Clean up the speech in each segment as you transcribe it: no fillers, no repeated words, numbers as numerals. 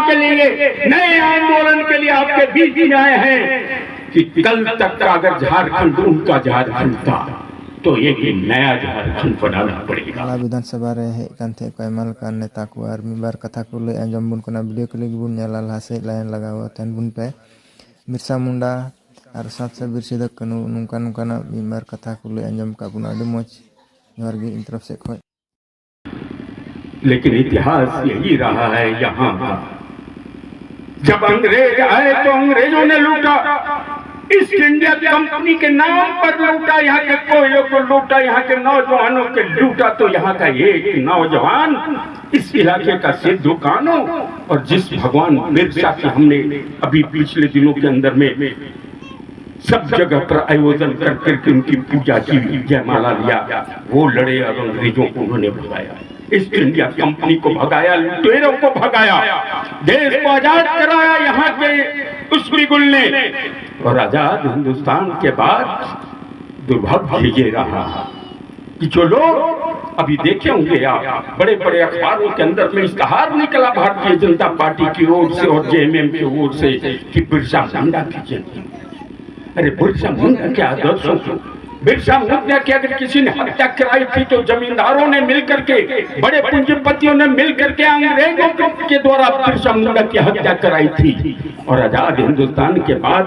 के लिए, नए आंदोलन के लिए आपके बीच में आए हैं कि कल तक का अगर झारखंड उनका झारखंड था तो एक नया झारखंड बनाना पड़ेगा। नाला विधानसभा रे हेज कांथे को आयमा लेकान नेता को आर मिबार कथा को लay आंजम बुन कना वीडियो क्लिप बुन नेला लाहा से लाइन लगावा तहन बुन पे बिरसा मुंडा और साथ से बिर सिदो कानू नुका नुकाना मिबार कथा को लay आंजम का बुन आडी मोज जोहार गे इन तरफ से खोय। लेकिन इतिहास यही रहा है यहाँ का, जब अंग्रेज आए तो अंग्रेजों ने लूटा, ईस्ट इंडिया कंपनी के नाम पर लूटा, यहाँ के कोयलों को लूटा, यहाँ के नौजवानों के लूटा। तो यहाँ का एक नौजवान इस इलाके का सिद्धू कानू और जिस भगवान बिरसा की हमने अभी पिछले दिनों के अंदर में सब जगह पर आयोजन कर करके उनकी पूजा की, जयमाला लिया, वो लड़े और अंग्रेजों को उन्होंने भगाया, ईस्ट इंडिया कंपनी को भगाया, लुटेरों को भगाया, देश को आजाद कराया यहाँ के उस बिगुल ने। और आजाद हिंदुस्तान के बाद दुर्भाग्य ये रहा कि जो लोग अभी देखे होंगे आप, बड़े बड़े अखबारों के अंदर में इश्तहार निकला भारतीय जनता पार्टी की ओर से और जेएमएम की ओर से कि बिरसा मुंडा की जयंती। अरे बिरसा मुंडा के आदर्शों को, बिरसा मुंडा की अगर किसी ने हत्या कराई थी तो जमींदारों ने मिलकर के, बड़े पूंजीपतियों ने मिलकर के अंग्रेजों के द्वारा बिरसा मुंडा की हत्या कराई थी। और आजाद हिंदुस्तान के बाद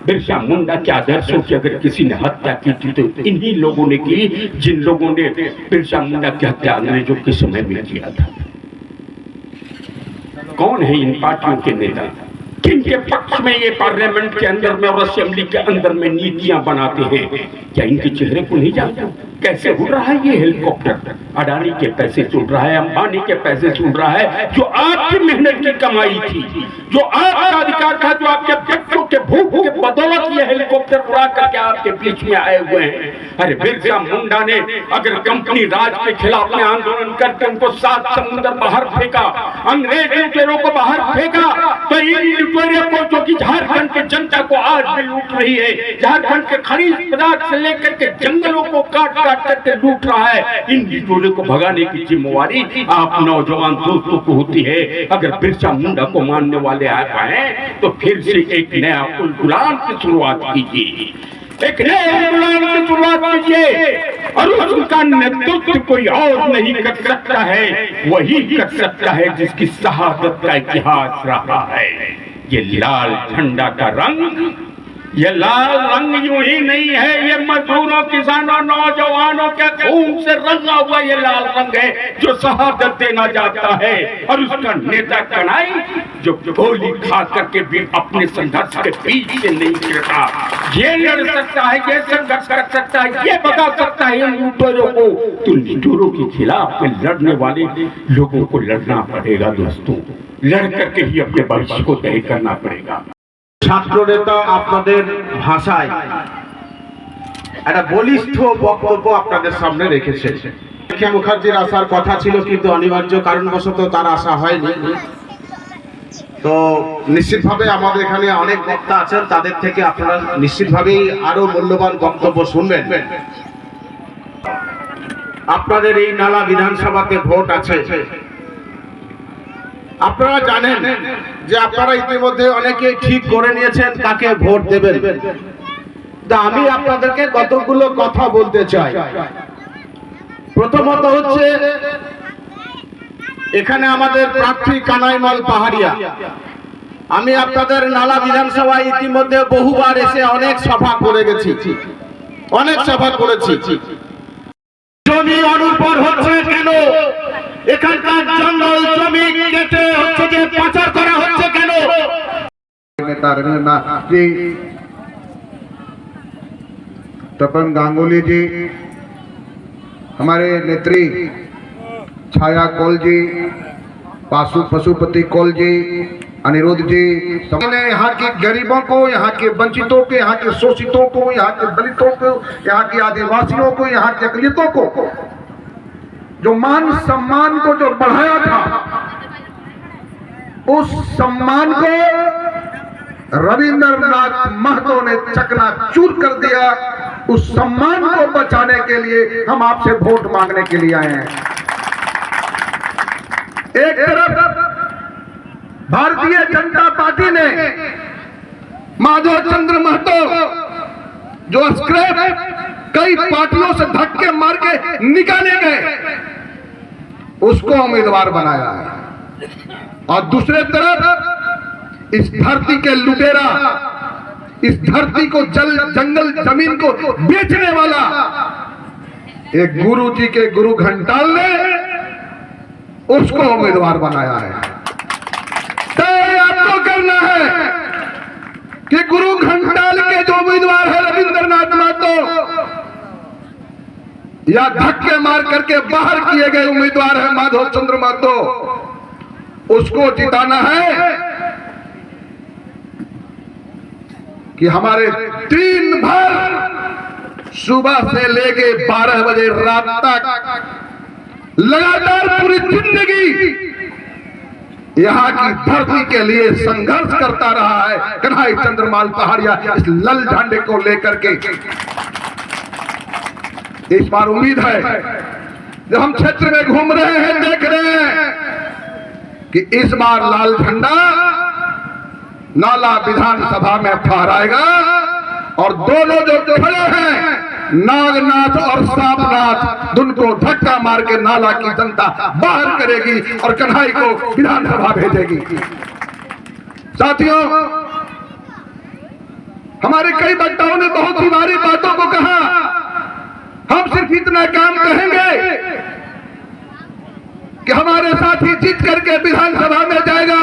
बिरसा मुंडा के आदर्शों की अगर किसी ने हत्या की थी तो इन्हीं लोगों ने की, जिन लोगों ने बिरसा मुंडा की हत्या अंग्रेजों के समय में किया था। कौन है इन पार्टियों के नेता, किनके पक्ष में ये पार्लियामेंट के अंदर में और असेंबली के अंदर में नीतियां बनाते हैं? क्या इनके चेहरे को नहीं जानते? कैसे उड़ रहा है ये हेलीकॉप्टर? अडानी के पैसे से उड़ रहा है, अंबानी के पैसे से उड़ रहा है, जो आपकी मेहनत की कमाई थी, जो आपका अधिकार था, जो आपके बच्चों के भूख के बदौलत ये हेलीकॉप्टर उड़ा करके आपके बीच में आए हुए हैं। अरे बिरसा मुंडा ने अगर कंपनी राज के खिलाफ में आंदोलन करके उनको 7 समुद्र बाहर फेंका, अंग्रेज लुटेरों को बाहर फेंका, तो इन लुटेरों को जो कि झारखंड की जनता को आज भी लूट रही है, झारखंड के खनिज पदार्थ से लेकर के जंगलों को काट काट करके लूट रहा है, इन लुटेरों को भगाने की जिम्मेवारी आप नौजवान दोस्तों को होती है। अगर बिरसा मुंडा को मानने वाले आ पाए तो फिर से एक नया उलगुलान की शुरुआत कीजिए, एक नए आंदोलन की शुरुआत कीजिए। और उसका नेतृत्व कोई और नहीं कर सकता है, वही कर सकता है जिसकी शहादत का इतिहास रहा है। ये लाल झंडा का रंग, ये लाल रंग यूं ही नहीं है, ये मजदूरों, किसानों, नौजवानों के खून से रंगा हुआ ये लाल रंग है जो शहादत देना चाहता है। और उसका नेता कनाई जो गोली खा करके भी अपने संघर्ष के पीछे नहीं गिरता, ये लड़ सकता है, ये संघर्ष कर सकता है, ये बता सकता है इन लुटेरों को। तो लुटेरों के खिलाफ में लड़ने वाले लोगों को लड़ना पड़ेगा दोस्तों, लड़ करके ही अपने भविष्य को तय करना पड़ेगा। ছাত্র নেতা আপনাদের ভাষায় একটা বলিষ্ঠ বক্তব্য আপনাদের সামনে রেখেছে। শিক্ষা মুখার্জির আসার কথা ছিল কিন্তু অনিবার্য কারণবশত তার আসা হয়নি। তো নিশ্চিতভাবে আমাদের এখানে অনেক বক্তা আছেন, তাদের থেকে আপনারা নিশ্চিতভাবেই আরো মূল্যবান বক্তব্য শুনবেন। আপনাদের এই নালা বিধানসভাতে ভোট আছে, আপনারা জানেন যে আপনারা ইতিমধ্যে অনেকে ঠিক করে নিয়েছেন কাকে ভোট দেবেন। তা আমি আপনাদেরকে কতগুলো কথা বলতে চাই। প্রথমত হচ্ছে এখানে আমাদের প্রার্থী কানাইমাল পাহাড়িয়া, আমি আপনাদের নালা বিধানসভায় ইতিমধ্যে বহুবার এসে অনেক সভা করে গেছি, অনেক সভা করেছি। জমি অনুর্বর হচ্ছে কেন? এখানকার জঙ্গল জমি কেটে হচ্ছে যে পাচার করা হচ্ছে কেন? तपन गांगुली जी, हमारे नेत्री छाया कौल जी, पशुपति कौल जी, अनिरुद्ध जी, यहाँ के गरीबों को, यहाँ के वंचितों को, यहाँ के शोषितों को, यहाँ के दलितों को, यहाँ के आदिवासियों को, यहाँ के अकलियतों को जो मान सम्मान को जो बढ़ाया था, उस सम्मान को रविंद्रनाथ महतो ने चकनाचूर कर दिया। उस सम्मान को बचाने के लिए हम आपसे वोट मांगने के लिए आए हैं। एक तरफ भारतीय जनता पार्टी ने माधव चंद्र महतो जो स्क्रैप कई पार्टियों से धक्के मार के निकाले गए उसको उम्मीदवार बनाया है। और दूसरे तरफ इस धरती के लुटेरा, इस धरती को जंगल जमीन को बेचने वाला एक गुरु जी के गुरु घंटाल ने उसको उम्मीदवार बनाया है। तय आपको करना है कि गुरु घंटाल के जो उम्मीदवार है रविंद्रनाथ महतो या धक्के मार करके बाहर किए गए उम्मीदवार है माधव चंद्र महतो, उसको जिताना है कि हमारे दिन भर सुबह से लेके 12 बजे रात तक लगातार पूरी जिंदगी यहां की धरती के लिए संघर्ष करता रहा है कन्हई चंद्रमाल पहाड़िया इस लाल झंडे को लेकर के। इस बार उम्मीद है जब हम क्षेत्र में घूम रहे हैं देख रहे हैं कि इस बार लाल झंडा नाला विधानसभा में फहराएगा और दोनों जो खड़े हैं नागनाथ और सांपनाथ उनको धक्का मार के नाला की जनता बाहर करेगी और कन्हई को विधानसभा भेजेगी। साथियों, हमारे कई वक्ताओं ने बहुत ही भारी बातों को कहा, हम सिर्फ इतना काम कहेंगे कि हमारे साथी जीत करके विधानसभा में जाएगा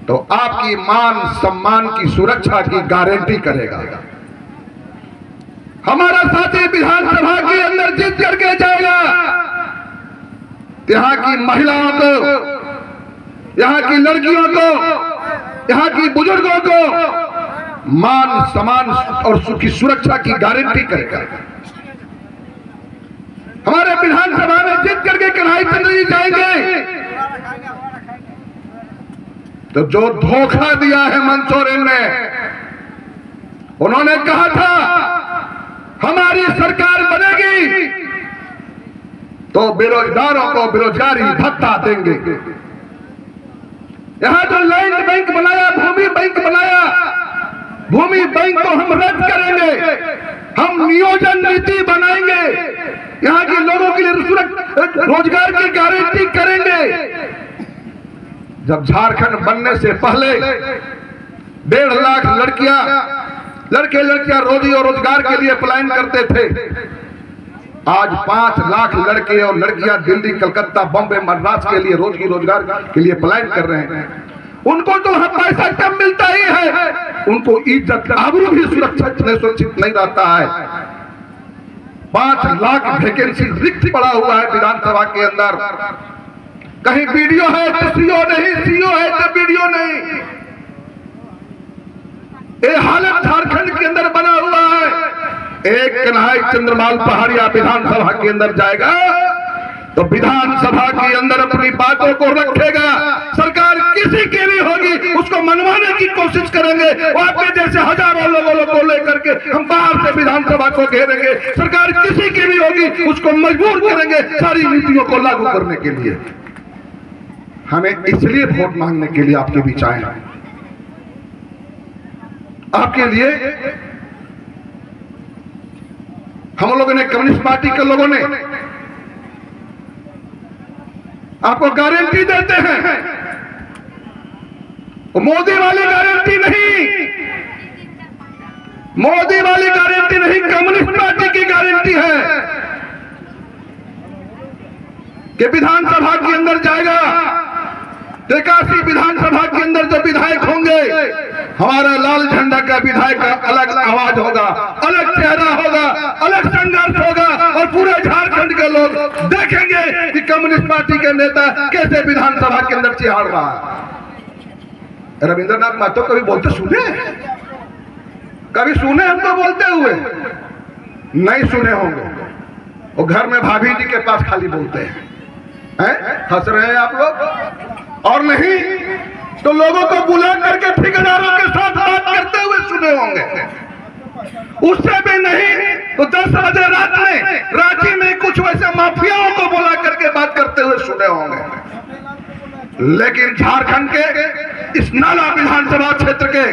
तो आपकी मान सम्मान की सुरक्षा की गारंटी करेगा। हमारा साथी विधानसभा के अंदर जीत करके जाएगा, यहाँ की महिलाओं को, यहाँ की लड़कियों को, यहाँ की बुजुर्गों को मान सम्मान और सुखी सुरक्षा की गारंटी करेगा। हमारे विधानसभा में जीत करके कन्हई चंद्र जी जाएंगे तो जो धोखा दिया है हेमंत सोरेन ने, उन्होंने कहा था हमारी सरकार बनेगी तो बेरोजगारों को बेरोजगारी भत्ता देंगे। यहां जो लैंड बैंक बनाया, भूमि बैंक बनाया, भूमि बैंक को हम रद्द करेंगे, हम नियोजन नीति बनाएंगे, यहाँ के लोगों के लिए रोजगार की गारंटी करेंगे। जब झारखंड बनने से पहले 1.5 लाख लड़कियां रोजी और रोजगार के लिए पलायन करते थे, आज 5 लाख लड़के और लड़कियां दिल्ली, कलकत्ता, बॉम्बे, मद्रास के लिए रोजगार के लिए पलायन कर रहे हैं। उनको तो पैसा कम मिलता ही है, उनको इज्जत आबरू भी सुरक्षित नहीं रहता है। 5 लाख वैकेंसी रिक्त पड़ा हुआ है विधानसभा के अंदर, कहीं वीडियो है तो सीओ नहीं, सीओ है तो वीडियो नहीं। ये हालत झारखंड के अंदर बना हुआ है। एक कन्हई चंद्रमाल पहाड़िया विधानसभा के अंदर जाएगा तो विधानसभा के अंदर अपनी बातों को रखेगा। सरकार किसी की भी होगी उसको मनवाने की कोशिश करेंगे। आपके जैसे हजारों लोगों को लेकर के हम बाहर से विधानसभा को घेरेंगे। सरकार किसी की भी होगी उसको मजबूर करेंगे सारी नीतियों को लागू करने के लिए। हमें इसलिए वोट मांगने के लिए आपके बीच आए हैं, आपके लिए। हम लोगों ने, कम्युनिस्ट पार्टी के लोगों ने आपको गारंटी देते हैं, मोदी वाली गारंटी नहीं, मोदी वाली गारंटी नहीं, कम्युनिस्ट पार्टी की गारंटी है कि विधानसभा के अंदर जाएगा, 83 विधानसभा के अंदर जो विधायक होंगे, हमारा लाल झंडा का विधायक का अलग आवाज होगा, अलग चेहरा होगा, अलग संघर्ष होगा और पूरे झारखंड के लोग देखेंगे कि कम्युनिस्ट पार्टी के नेता कैसे विधानसभा के अंदर चिहाड़ रहा है। रविंद्रनाथ महतो कभी बोलते सुने? कभी सुने हमको बोलते हुए? नहीं सुने होंगे। वो घर में भाभी जी के पास खाली बोलते हैं। हंस रहे हैं आप लोग? और नहीं तो लोगों को बुला करके ठेकेदारों के साथ बात करते हुए सुने होंगे। उससे भी नहीं तो 10 बजे रात में रांची में कुछ वैसे माफियाओं को बुला करके बात करते हुए सुने होंगे। लेकिन झारखंड के इस नाला विधानसभा क्षेत्र के